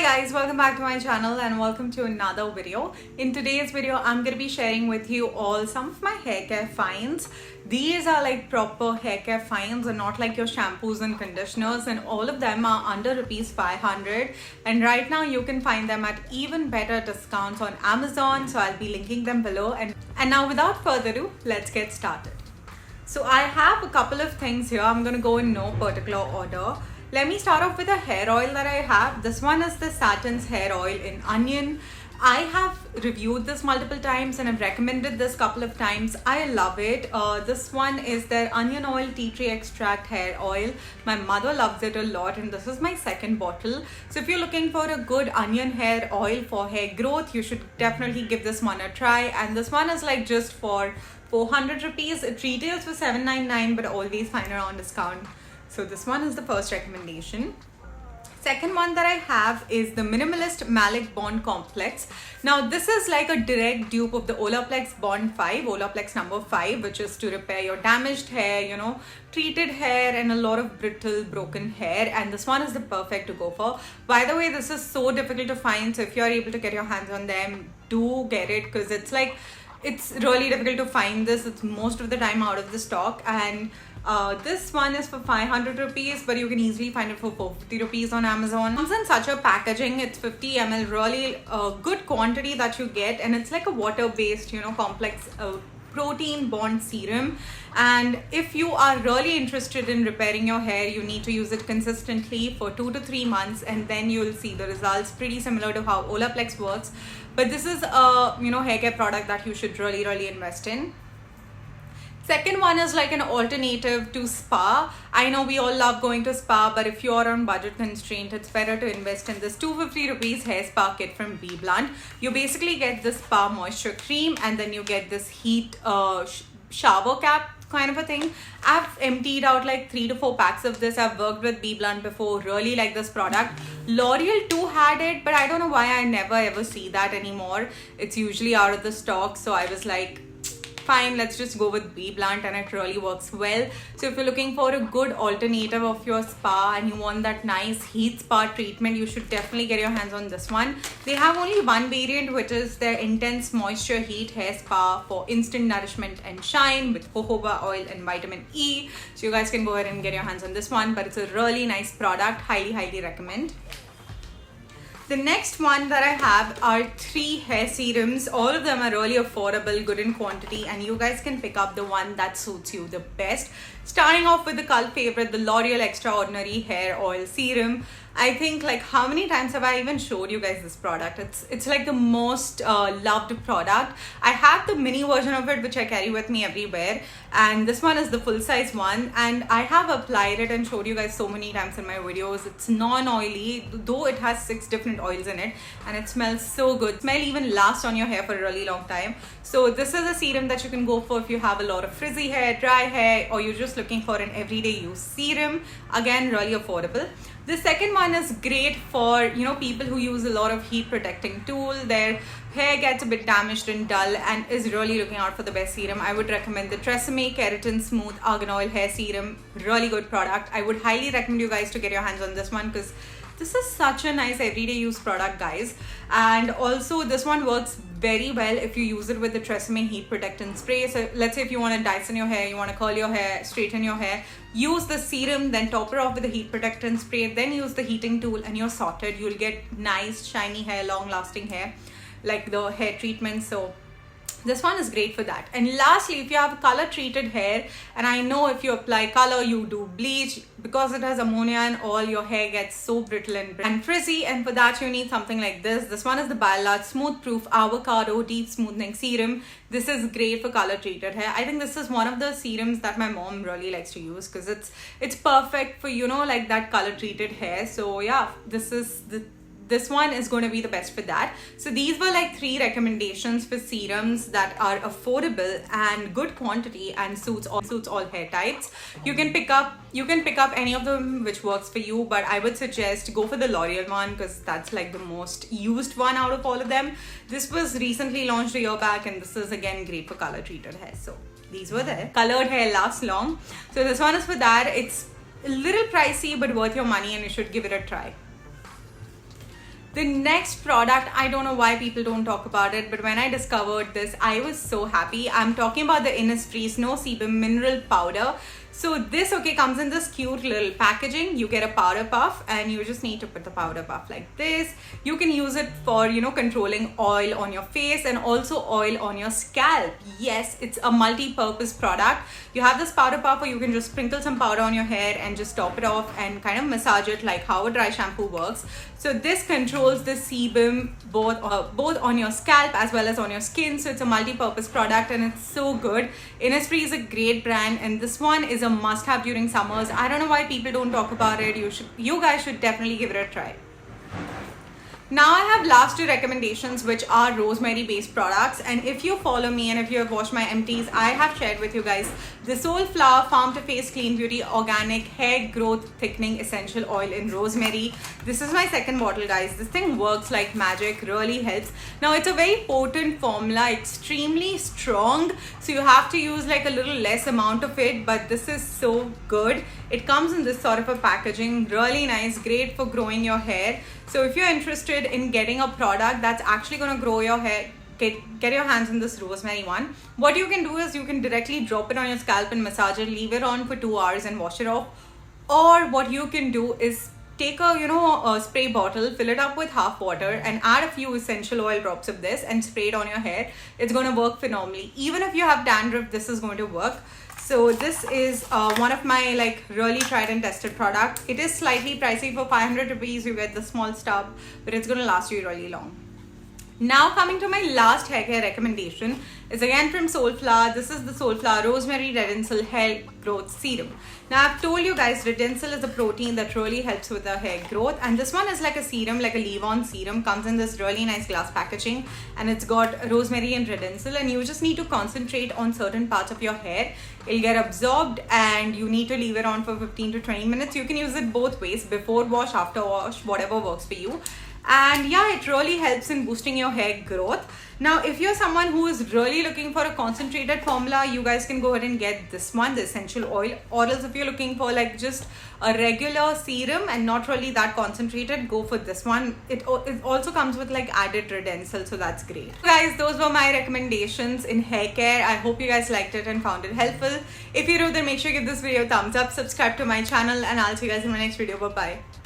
guys, welcome back to my channel and welcome to another video. In today's video, I'm going to be sharing with you all some of my hair care finds. These are like proper hair care finds and not like your shampoos and conditioners, and all of them are under rupees 500, and right now you can find them at even better discounts on Amazon, so I'll be linking them below. And now without further ado, let's get started. So I have a couple of things here. I'm going to go in no particular order. Let me start off with a hair oil that I have. This one is the Satin's hair oil in onion. I have reviewed this multiple times and I've recommended this couple of times. I love it. This one is their onion oil tea tree extract hair oil. My mother loves it a lot and this is my second bottle. So if you're looking for a good onion hair oil for hair growth, you should definitely give this one a try. And this one is like just for 400 rupees. It retails for 799, but always find it on discount. So this one is the first recommendation. Second one that I have is the Minimalist Malic Bond Complex. Now this is like a direct dupe of the Olaplex Bond 5, Olaplex number 5, which is to repair your damaged hair, treated hair and a lot of brittle, broken hair. And this one is the perfect to go for. By the way, this is so difficult to find. So if you're able to get your hands on them, do get it, because it's really difficult to find this. It's most of the time out of the stock. And this one is for 500 rupees, but you can easily find it for 450 rupees on Amazon. It comes in such a packaging. It's 50 ml, really good quantity that you get, and it's like a water-based, complex protein bond serum. And if you are really interested in repairing your hair, you need to use it consistently for 2 to 3 months, and then you'll see the results pretty similar to how Olaplex works. But this is a hair care product that you should really invest in. Second one is like an alternative to spa. I know we all love going to spa, but if you're on budget constraint, it's better to invest in this 250 rupees hair spa kit from BBlunt. You basically get this spa moisture cream, and then you get this heat shower cap kind of a thing. I've emptied out like 3 to 4 packs of this. I've worked with BBlunt before, really like this product. L'Oreal too had it, but I don't know why I never ever see that anymore. It's usually out of the stock, so I was like, fine, let's just go with BBlunt, and it really works well. So if you're looking for a good alternative of your spa and you want that nice heat spa treatment, you should definitely get your hands on this one. They have only one variant, which is their Intense Moisture Heat Hair Spa for instant nourishment and shine with jojoba oil and vitamin E. So you guys can go ahead and get your hands on this one, but it's a really nice product. Highly recommend. The next one that I have are 3 hair serums. All of them are really affordable, good in quantity, and you guys can pick up the one that suits you the best. Starting off with the cult favorite, the L'Oreal Extraordinary Hair Oil Serum. I think, like, how many times have I even showed you guys this product? It's like the most loved product. I have the mini version of it, which I carry with me everywhere, and this one is the full size one, and I have applied it and showed you guys so many times in my videos. It's non-oily, though it has 6 different oils in it, and it smells so good. Smell even lasts on your hair for a really long time. So this is a serum that you can go for if you have a lot of frizzy hair, dry hair, or you're just looking for an everyday use serum. Again, really affordable. The second one is great for people who use a lot of heat protecting tool. Their hair gets a bit damaged and dull and is really looking out for the best serum. I would recommend the Tresemme Keratin Smooth Argan Oil Hair Serum. Really good product. I would highly recommend you guys to get your hands on this one, because this is such a nice everyday use product, guys. And also this one works very well if you use it with the Tresemme Heat Protectant Spray. So let's say if you want to Dyson your hair, you want to curl your hair, straighten your hair, use the serum, then top it off with the heat protectant spray, then use the heating tool, and you're sorted. You'll get nice shiny hair, long lasting hair, like the hair treatment. So this one is great for that. And lastly, if you have color treated hair, and I know if you apply color, you do bleach, because it has ammonia and all, your hair gets so brittle and frizzy, and for that you need something like this. This one is the Biolage Smooth Proof Avocado Deep Smoothing Serum. This is great for color treated hair. I think this is one of the serums that my mom really likes to use, because it's perfect for like that color treated hair. So yeah, this one is going to be the best for that. So these were like 3 recommendations for serums that are affordable and good quantity and suits all hair types. You can pick up any of them which works for you, but I would suggest go for the L'Oreal one, because that's like the most used one out of all of them. This was recently launched a year back, and this is again great for color treated hair. So these were there. Colored hair lasts long. So this one is for that. It's a little pricey, but worth your money, and you should give it a try. The next product, I don't know why people don't talk about it, but when I discovered this, I was so happy. I'm talking about the Innisfree Snow Sebum Mineral Powder. So this, okay, comes in this cute little packaging. You get a powder puff and you just need to put the powder puff like this. You can use it for, controlling oil on your face and also oil on your scalp. Yes, it's a multi-purpose product. You have this powder puff, or you can just sprinkle some powder on your hair and just top it off and kind of massage it like how a dry shampoo works. So this controls the sebum both on your scalp as well as on your skin. So it's a multi-purpose product and it's so good. Innisfree is a great brand, and this one is a must-have during summers. I don't know why people don't talk about it. You guys should definitely give it a try. Now I have last two recommendations, which are rosemary based products, and if you follow me and if you have watched my empties, I have shared with you guys the Soulflower Farm to Face Clean Beauty Organic Hair Growth Thickening Essential Oil in Rosemary. This is my second bottle, guys. This thing works like magic, really helps. Now it's a very potent formula, extremely strong, so you have to use like a little less amount of it, but this is so good. It comes in this sort of a packaging, really nice, great for growing your hair. So if you're interested in getting a product that's actually going to grow your hair, get your hands on this rosemary one. What you can do is you can directly drop it on your scalp and massage it, leave it on for 2 hours and wash it off. Or what you can do is take a spray bottle, fill it up with half water and add a few essential oil drops of this and spray it on your hair. It's going to work phenomenally. Even if you have dandruff, this is going to work. So this is one of my really tried and tested product. It is slightly pricey. For 500 rupees you get the small stub, but it's going to last you really long. Now coming to my last hair care recommendation is again from Soulflower. This is the Soulflower Rosemary Redensil Hair Growth Serum. Now I've told you guys, Redensil is a protein that really helps with the hair growth, and this one is like a serum, like a leave-on serum. Comes in this really nice glass packaging, and it's got rosemary and Redensil, and you just need to concentrate on certain parts of your hair. It'll get absorbed and you need to leave it on for 15 to 20 minutes. You can use it both ways, before wash, after wash, whatever works for you. And yeah, it really helps in boosting your hair growth. Now if you're someone who is really looking for a concentrated formula, you guys can go ahead and get this one, the essential oil. Or else if you're looking for like just a regular serum and not really that concentrated, go for this one. It also comes with like added Redensil, so that's great. So guys, those were my recommendations in hair care. I hope you guys liked it and found it helpful. If you do, then make sure you give this video a thumbs up, subscribe to my channel, and I'll see you guys in my next video. Bye bye.